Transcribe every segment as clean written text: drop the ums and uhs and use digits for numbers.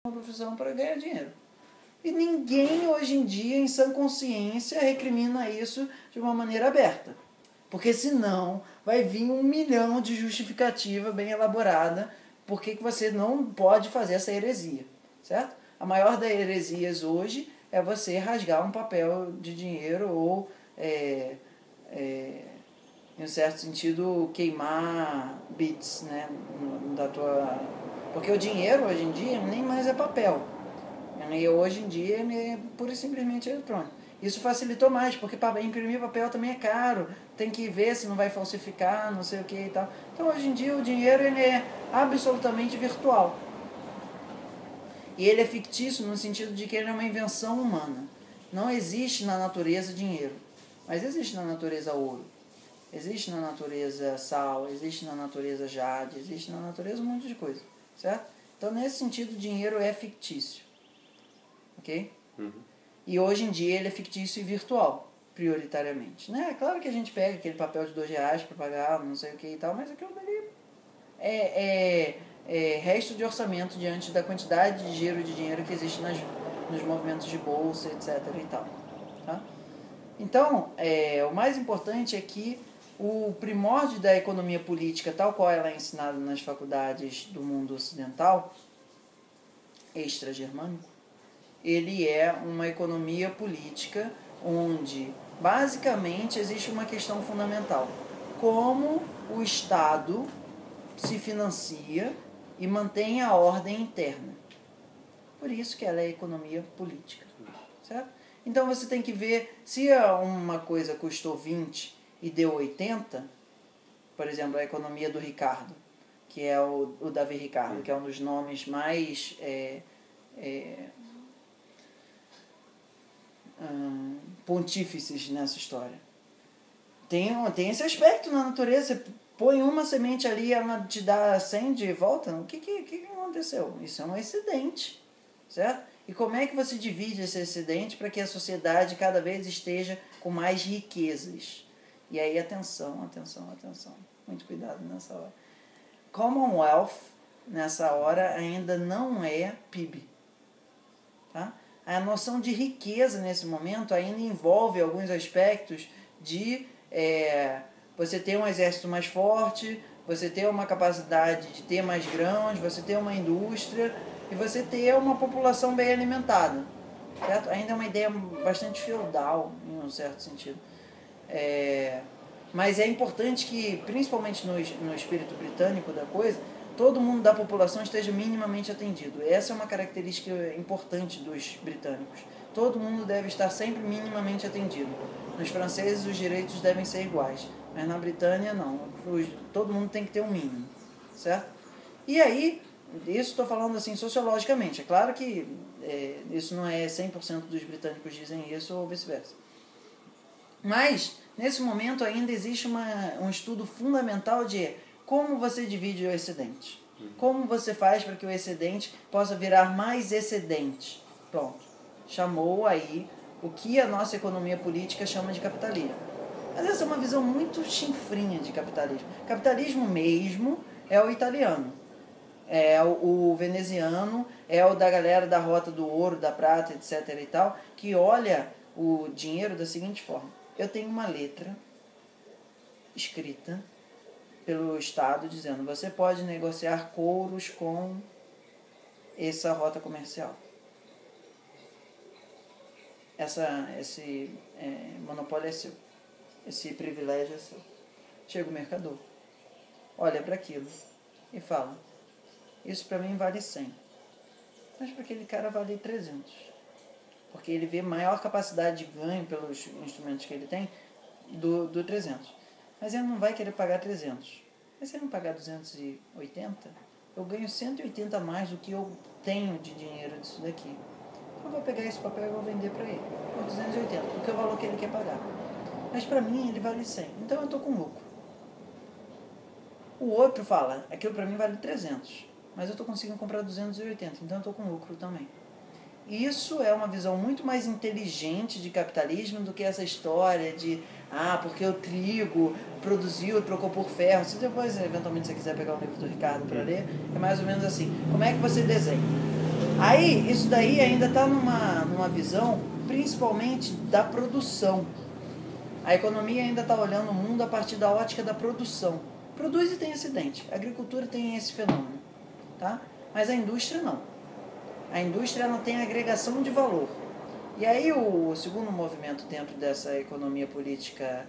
uma profissão para ganhar dinheiro. E ninguém hoje em dia, em sã consciência, recrimina isso de uma maneira aberta. Porque senão vai vir 1 milhão de justificativa bem elaborada por que você não pode fazer essa heresia, certo? A maior das heresias hoje é você rasgar um papel de dinheiro ou, em um certo sentido, queimar bits, né, da tua... Porque o dinheiro hoje em dia nem mais é papel. E hoje em dia ele é pura e simplesmente eletrônico. Isso facilitou mais, porque imprimir papel também é caro, tem que ver se não vai falsificar, não sei o que e tal. Então hoje em dia o dinheiro ele é absolutamente virtual. E ele é fictício no sentido de que ele é uma invenção humana. Não existe na natureza dinheiro, mas existe na natureza ouro, existe na natureza sal, existe na natureza jade, existe na natureza um monte de coisa, certo? Então nesse sentido o dinheiro é fictício. Ok? Uhum. E hoje em dia ele é fictício e virtual, prioritariamente. Né? É claro que a gente pega aquele papel de R$2 para pagar, não sei o que e tal, mas aquilo dali é resto de orçamento diante da quantidade de giro de dinheiro que existe nos movimentos de bolsa, etc. e tal. Tá? Então, o mais importante é que o primórdio da economia política, tal qual ela é ensinada nas faculdades do mundo ocidental, extra-germânico, ele é uma economia política onde, basicamente, existe uma questão fundamental. Como o Estado se financia e mantém a ordem interna. Por isso que ela é economia política. Certo? Então você tem que ver, se uma coisa custou 20 e deu 80, por exemplo, a economia do Ricardo, que é o Davi Ricardo, que é um dos nomes mais... pontífices nessa história. Tem esse aspecto na natureza. Você põe uma semente ali, ela te dá 100 de volta. O que aconteceu? Isso é um excedente, certo? E como é que você divide esse excedente para que a sociedade cada vez esteja com mais riquezas? E aí, atenção. Muito cuidado nessa hora. Commonwealth, nessa hora, ainda não é PIB. Tá? A noção de riqueza nesse momento ainda envolve alguns aspectos de você ter um exército mais forte, você ter uma capacidade de ter mais grãos, você ter uma indústria e você ter uma população bem alimentada. Certo? Ainda é uma ideia bastante feudal, em um certo sentido. Mas é importante que, principalmente no espírito britânico da coisa, todo mundo da população esteja minimamente atendido. Essa é uma característica importante dos britânicos. Todo mundo deve estar sempre minimamente atendido. Nos franceses os direitos devem ser iguais, mas na Britânia não. Todo mundo tem que ter um mínimo, certo? E aí, isso estou falando assim sociologicamente. É claro que isso não é 100% dos britânicos dizem isso ou vice-versa. Mas, nesse momento ainda existe um estudo fundamental de como você divide o excedente. Como você faz para que o excedente possa virar mais excedente. Pronto. Chamou aí o que a nossa economia política chama de capitalismo. Mas essa é uma visão muito chinfrinha de capitalismo. Capitalismo mesmo é o italiano. É o veneziano, é o da galera da Rota do Ouro, da Prata, etc. e tal, que olha o dinheiro da seguinte forma. Eu tenho uma letra escrita pelo Estado dizendo: você pode negociar couros com essa rota comercial. Esse monopólio é seu. Esse privilégio é seu. Chega o mercador, olha para aquilo e fala: isso para mim vale 100, mas para aquele cara vale 300. Porque ele vê maior capacidade de ganho pelos instrumentos que ele tem do 300. Mas ele não vai querer pagar 300. Mas se ele não pagar 280, eu ganho 180 a mais do que eu tenho de dinheiro disso daqui. Eu vou pegar esse papel e vou vender para ele por 280, porque é o valor que ele quer pagar. Mas para mim ele vale 100, então eu estou com lucro. O outro fala: aquilo para mim vale 300, mas eu estou conseguindo comprar 280, então eu estou com lucro também. Isso é uma visão muito mais inteligente de capitalismo do que essa história de porque o trigo produziu, trocou por ferro. Se depois, eventualmente, você quiser pegar o livro do Ricardo para ler, é mais ou menos assim. Como é que você desenha? Aí, isso daí ainda está numa visão principalmente da produção. A economia ainda está olhando o mundo a partir da ótica da produção. Produz e tem acidente. A agricultura tem esse fenômeno. Tá? Mas a indústria não. A indústria ela tem agregação de valor. E aí o segundo movimento dentro dessa economia política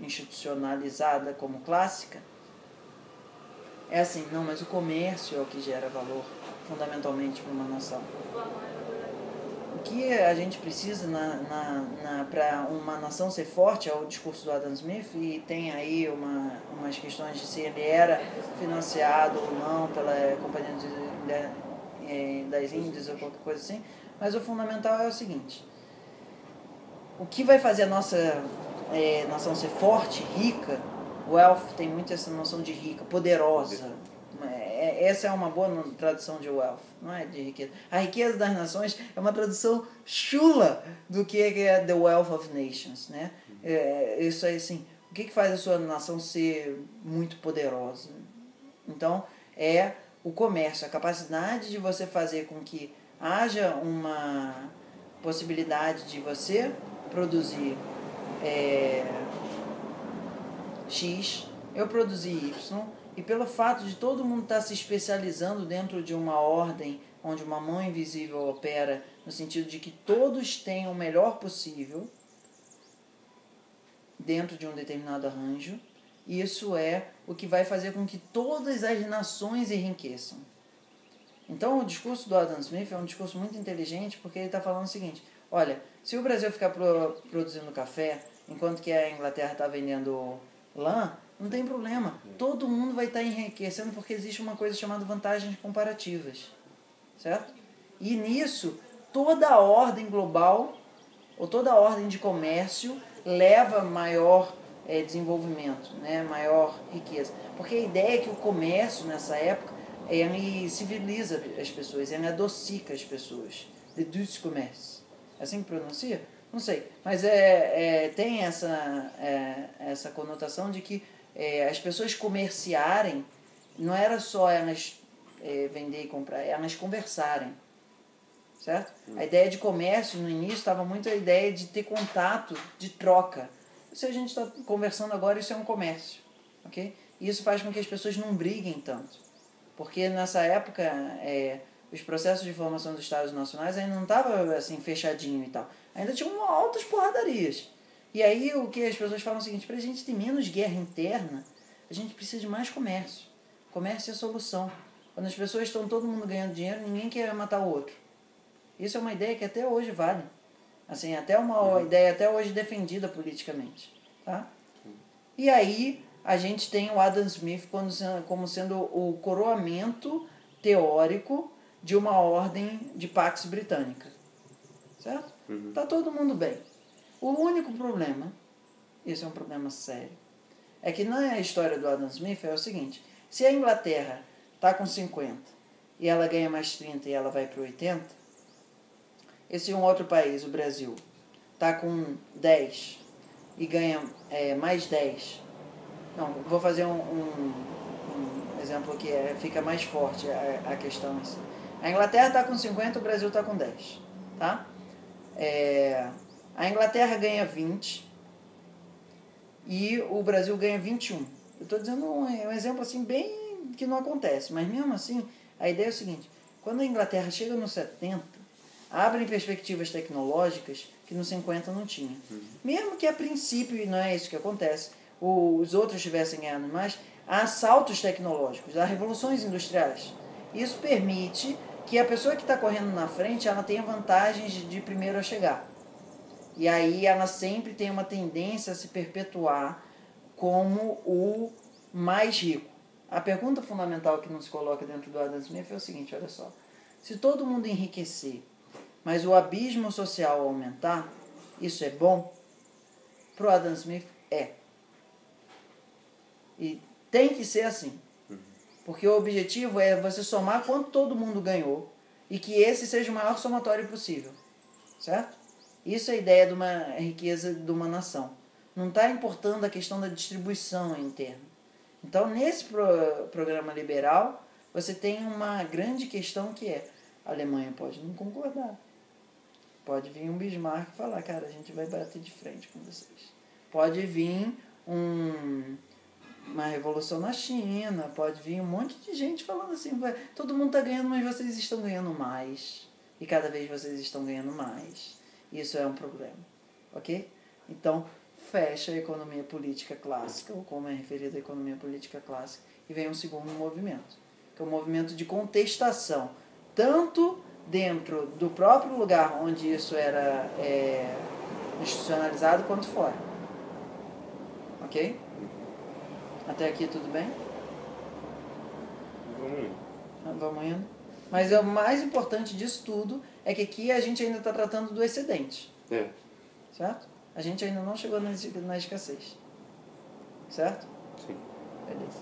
institucionalizada como clássica é assim, não, mas o comércio é o que gera valor fundamentalmente para uma nação. O que a gente precisa para uma nação ser forte é o discurso do Adam Smith, e tem aí umas questões de se ele era financiado ou não pela Companhia das Índias ou qualquer coisa assim, mas o fundamental é o seguinte: o que vai fazer a nossa nação ser forte, rica, wealth tem muito essa noção de rica, poderosa. Essa é uma boa tradução de wealth, não é de riqueza. A riqueza das nações é uma tradução chula do que é the wealth of nations, né? Isso é assim, o que faz a sua nação ser muito poderosa? Então, é o comércio, a capacidade de você fazer com que haja uma possibilidade de você produzir X, eu produzir Y, e pelo fato de todo mundo estar se especializando dentro de uma ordem onde uma mão invisível opera, no sentido de que todos tenham o melhor possível dentro de um determinado arranjo, isso é o que vai fazer com que todas as nações enriqueçam. Então o discurso do Adam Smith é um discurso muito inteligente, porque ele está falando o seguinte: olha, se o Brasil ficar produzindo café, enquanto que a Inglaterra está vendendo lã, não tem problema. Todo mundo vai estar enriquecendo, porque existe uma coisa chamada vantagens comparativas. Certo? E nisso, toda a ordem global, ou toda a ordem de comércio, leva maior desenvolvimento, né? Maior riqueza. Porque a ideia é que o comércio, nessa época, ele civiliza as pessoas, ele adocica as pessoas. Le douce commerce. É assim que pronuncia? Não sei. Mas tem essa conotação de que as pessoas comerciarem não era só elas vender e comprar, elas conversarem. Certo? A ideia de comércio no início estava muito a ideia de ter contato, de troca. Se a gente está conversando agora, isso é um comércio. Okay? E isso faz com que as pessoas não briguem tanto. Porque nessa época, os processos de formação dos Estados Nacionais ainda não estavam assim, fechadinho e tal. Ainda tinham altas porradarias. E aí o que as pessoas falam é o seguinte: para a gente ter menos guerra interna, a gente precisa de mais comércio. Comércio é a solução. Quando as pessoas estão todo mundo ganhando dinheiro, ninguém quer matar o outro. Isso é uma ideia que até hoje vale. Assim, até uma ideia até hoje defendida politicamente. Tá? E aí a gente tem o Adam Smith como sendo o coroamento teórico de uma ordem de Pax Britânica. Certo? Tá todo mundo bem. O único problema, isso é um problema sério, é que na história do Adam Smith é o seguinte: se a Inglaterra está com 50 e ela ganha mais 30 e ela vai para 80, esse um outro país, o Brasil, está com 10 e ganha mais 10. Não, vou fazer um exemplo que fica mais forte a questão assim. A Inglaterra está com 50, o Brasil está com 10. Tá? A Inglaterra ganha 20 e o Brasil ganha 21. Eu estou dizendo um exemplo assim bem que não acontece, mas mesmo assim a ideia é o seguinte: quando a Inglaterra chega nos 70, abrem perspectivas tecnológicas que nos 50 não tinha. Mesmo que a princípio, e não é isso que acontece, os outros tivessem ganhado mais, há saltos tecnológicos, há revoluções industriais. Isso permite que a pessoa que está correndo na frente ela tenha vantagens de primeiro a chegar. E aí ela sempre tem uma tendência a se perpetuar como o mais rico. A pergunta fundamental que nos coloca dentro do Adam Smith é o seguinte: olha só, se todo mundo enriquecer, mas o abismo social aumentar, isso é bom? Para o Adam Smith e tem que ser assim. Porque o objetivo é você somar quanto todo mundo ganhou e que esse seja o maior somatório possível. Certo? Isso é a ideia de uma riqueza de uma nação. Não está importando a questão da distribuição interna. Então, nesse programa liberal, você tem uma grande questão que é: A Alemanha pode não concordar. Pode vir um Bismarck e falar, cara, a gente vai bater de frente com vocês. Pode vir uma revolução na China, pode vir um monte de gente falando assim, todo mundo está ganhando, mas vocês estão ganhando mais. E cada vez vocês estão ganhando mais. Isso é um problema. Ok? Então, fecha a economia política clássica, ou como é referido a economia política clássica, e vem um segundo movimento, que é o movimento de contestação, tanto dentro do próprio lugar onde isso era institucionalizado, quanto fora. Ok? Até aqui tudo bem? Vamos indo. Mas o mais importante disso tudo é que aqui a gente ainda está tratando do excedente. Certo? A gente ainda não chegou na escassez. Certo? Sim. Beleza.